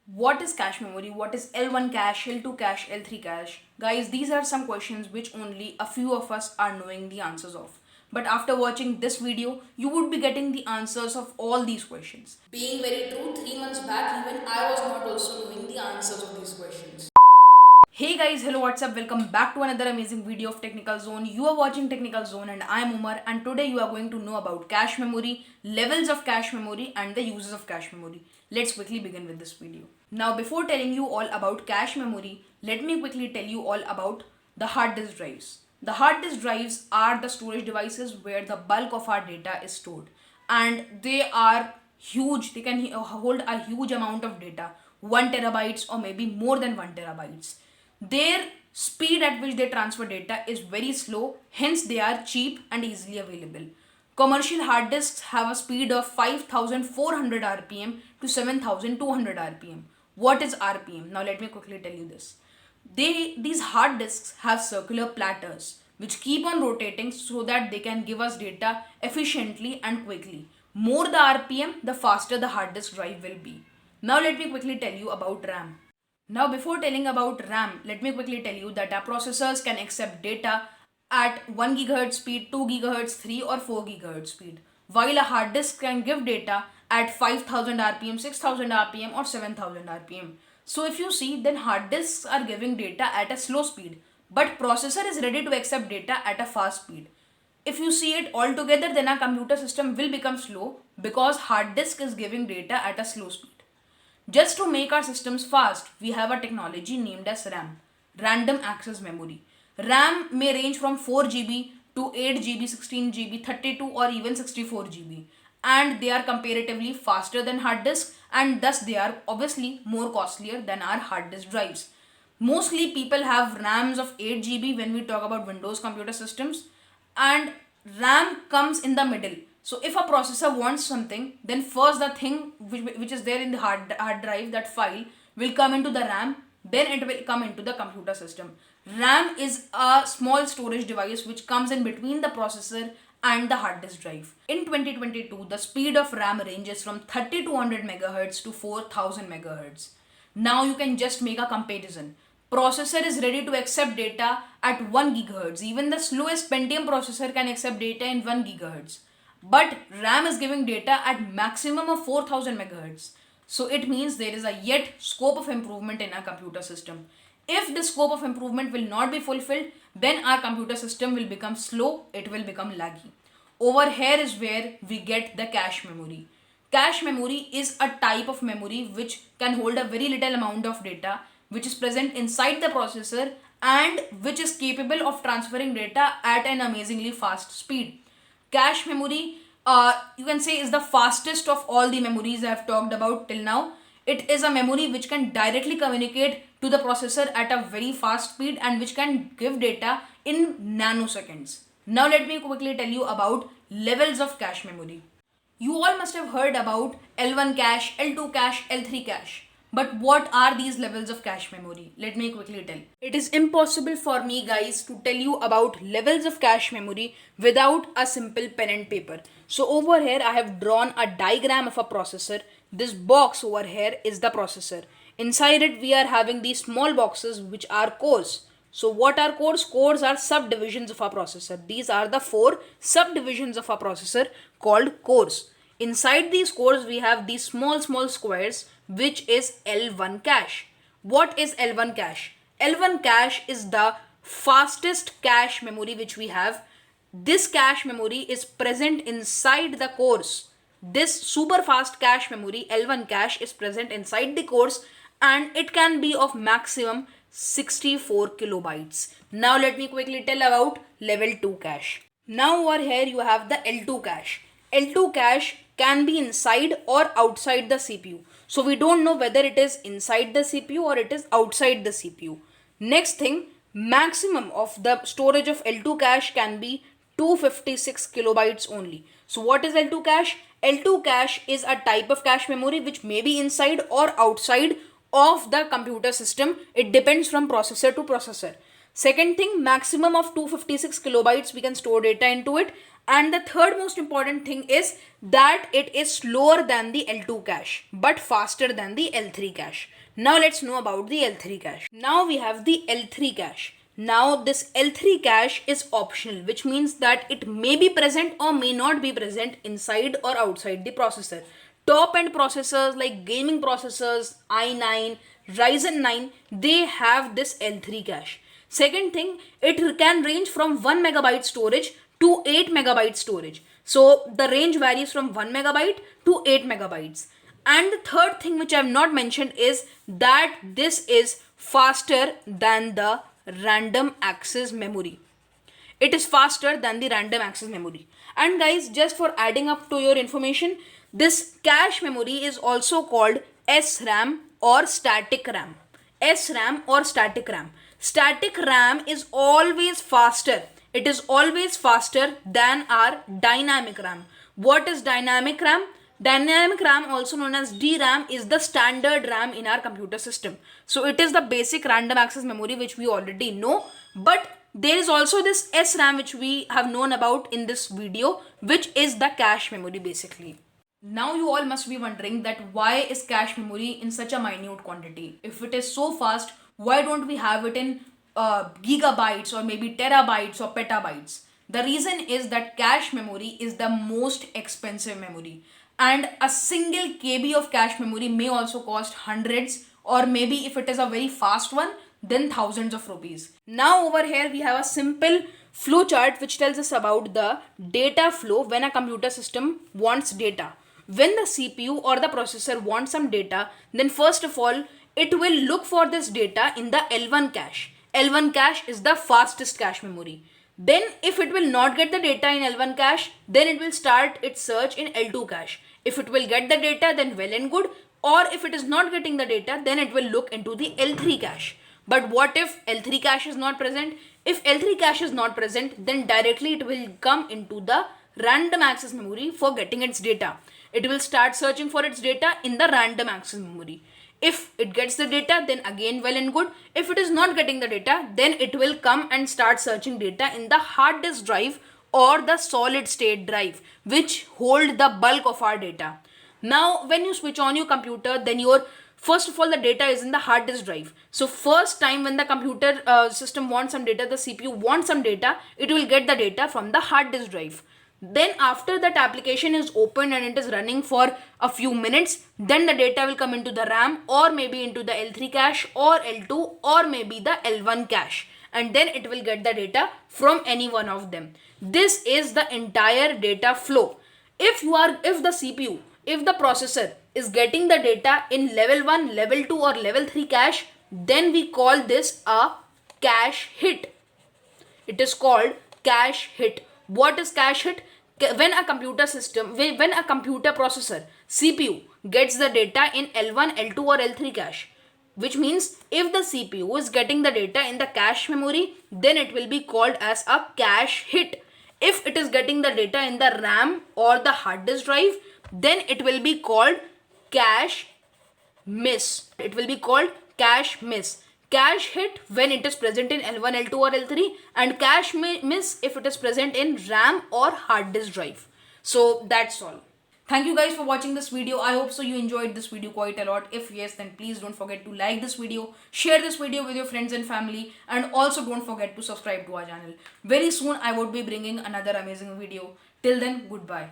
What is cache memory? What is L1 cache, L2 cache, L3 cache? Guys, these are some questions which only a few of us are knowing the answers of. But after watching this video, you would be getting the answers of all these questions. Being very true, 3 months back, even I was not also knowing the answers of these questions. Hey guys, hello, what's up? Welcome back to another amazing video of Technical Zone. You are watching Technical Zone and I am Umar, and today you are going to know about cache memory, levels of cache memory and the uses of cache memory. Let's quickly begin with this video. Now before telling you all about cache memory, let me quickly tell you all about the hard disk drives. The hard disk drives are the storage devices where the bulk of our data is stored, and they are huge. They can hold a huge amount of data, 1 terabytes or maybe more than 1 terabytes. Their speed at which they transfer data is very slow, hence they are cheap and easily available. Commercial hard disks have a speed of 5400 rpm to 7200 rpm. What is rpm? Now let me quickly tell you this. These hard disks have circular platters which keep on rotating so that they can give us data efficiently and quickly. More the rpm, the faster the hard disk drive will be. Now let me quickly tell you about RAM. Now before telling about RAM, let me quickly tell you that our processors can accept data at 1 GHz speed, 2 GHz, 3 or 4 GHz speed, while a hard disk can give data at 5000 rpm, 6000 rpm or 7000 rpm. So if you see, then hard disks are giving data at a slow speed, but processor is ready to accept data at a fast speed. If you see it all together, then our computer system will become slow because hard disk is giving data at a slow speed. Just to make our systems fast, we have a technology named as RAM, Random Access Memory. RAM may range from 4 GB to 8 GB, 16 GB, 32 or even 64 GB, and they are comparatively faster than hard disk, and thus they are obviously more costlier than our hard disk drives. Mostly people have RAMs of 8 GB when we talk about Windows computer systems, and RAM comes in the middle. So if a processor wants something, then first the thing which is there in the hard drive, that file will come into the RAM, then it will come into the computer system. RAM is a small storage device which comes in between the processor and the hard disk drive. In 2022, the speed of RAM ranges from 3200 MHz to 4000 MHz. Now you can just make a comparison. Processor is ready to accept data at 1 GHz. Even the slowest Pentium processor can accept data in 1 GHz. But RAM is giving data at maximum of 4000 MHz. So it means there is a yet scope of improvement in our computer system. If the scope of improvement will not be fulfilled, then our computer system will become slow, it will become laggy. Over here is where we get the cache memory. Cache memory is a type of memory which can hold a very little amount of data which is present inside the processor and which is capable of transferring data at an amazingly fast speed. Cache memory, you can say, is the fastest of all the memories I have talked about till now. It is a memory which can directly communicate to the processor at a very fast speed and which can give data in nanoseconds. Now let me quickly tell you about levels of cache memory. You all must have heard about L1 cache, L2 cache, L3 cache. But what are these levels of cache memory? Let me quickly tell. It is impossible for me, guys, to tell you about levels of cache memory without a simple pen and paper. So over here I have drawn a diagram of a processor. This box over here is the processor. Inside it we are having these small boxes which are cores. So what are cores? Cores are subdivisions of a processor. These are the 4 subdivisions of a processor called cores. Inside these cores we have these small squares which is L1 cache. What is L1 cache? L1 cache is the fastest cache memory which we have. This cache memory is present inside the cores. This super fast cache memory, L1 cache, is present inside the cores and it can be of maximum 64 kilobytes. Now let me quickly tell about level 2 cache. Now over here you have the L2 cache. L2 cache can be inside or outside the CPU. So we don't know whether it is inside the CPU or it is outside the CPU. Next thing, maximum of the storage of L2 cache can be 256 kilobytes only. So what is L2 cache? L2 cache is a type of cache memory which may be inside or outside of the computer system. It depends from processor to processor. Second thing, maximum of 256 kilobytes we can store data into it, And the third most important thing is that it is slower than the L2 cache but faster than the L3 cache. Now let's know about the L3 cache. Now we have the L3 cache. Now this L3 cache is optional, which means that it may be present or may not be present inside or outside the processor. Top end processors like gaming processors, i9, Ryzen 9, they have this L3 cache. Second thing, it can range from 1 megabyte storage to 8 megabyte storage. So the range varies from 1 megabyte to 8 megabytes. And the third thing which I have not mentioned is that this is faster than the random access memory. It is faster than the random access memory. And guys, just for adding up to your information, this cache memory is also called SRAM or static RAM. SRAM or static RAM. Static RAM is always faster. It is always faster than our dynamic RAM. What is dynamic RAM? Dynamic RAM, also known as DRAM, is the standard RAM in our computer system. So it is the basic random access memory which we already know. But there is also this SRAM which we have known about in this video, which is the cache memory basically. Now you all must be wondering that why is cache memory in such a minute quantity? If it is so fast, why don't we have it in gigabytes or maybe terabytes or petabytes? The reason is that cache memory is the most expensive memory, and a single KB of cache memory may also cost hundreds, or maybe if it is a very fast one, then thousands of rupees. Now over here we have a simple flow chart which tells us about the data flow when a computer system wants data. When the CPU or the processor wants some data, then first of all, it will look for this data in the L1 cache. L1 cache is the fastest cache memory. Then if it will not get the data in L1 cache, then it will start its search in L2 cache. If it will get the data, then well and good. Or if it is not getting the data, then it will look into the L3 cache. But what if L3 cache is not present? If L3 cache is not present, then directly it will come into the random access memory for getting its data. It will start searching for its data in the random access memory. If it gets the data, then again well and good. If it is not getting the data, then it will come and start searching data in the hard disk drive or the solid state drive, which hold the bulk of our data. Now when you switch on your computer, then first of all the data is in the hard disk drive. So first time when the computer system wants some data, the CPU wants some data, it will get the data from the hard disk drive. Then after that application is opened and it is running for a few minutes, then the data will come into the RAM or maybe into the L3 cache or L2 or maybe the L1 cache, and then it will get the data from any one of them. This is the entire data flow. If the CPU, if the processor is getting the data in level 1, level 2 or level 3 cache, then we call this a cache hit. It is called cache hit. What is cache hit? When a computer processor, CPU, gets the data in L1, L2 or L3 cache, which means if the CPU is getting the data in the cache memory, then it will be called as a cache hit. If it is getting the data in the RAM or the hard disk drive, then it will be called cache miss. It will be called cache miss. Cache hit when it is present in L1, L2 or L3, and cache miss if it is present in RAM or hard disk drive. So that's all. Thank you guys for watching this video. I hope so you enjoyed this video quite a lot. If yes, then please don't forget to like this video, share this video with your friends and family, and also don't forget to subscribe to our channel. Very soon I would be bringing another amazing video. Till then, goodbye.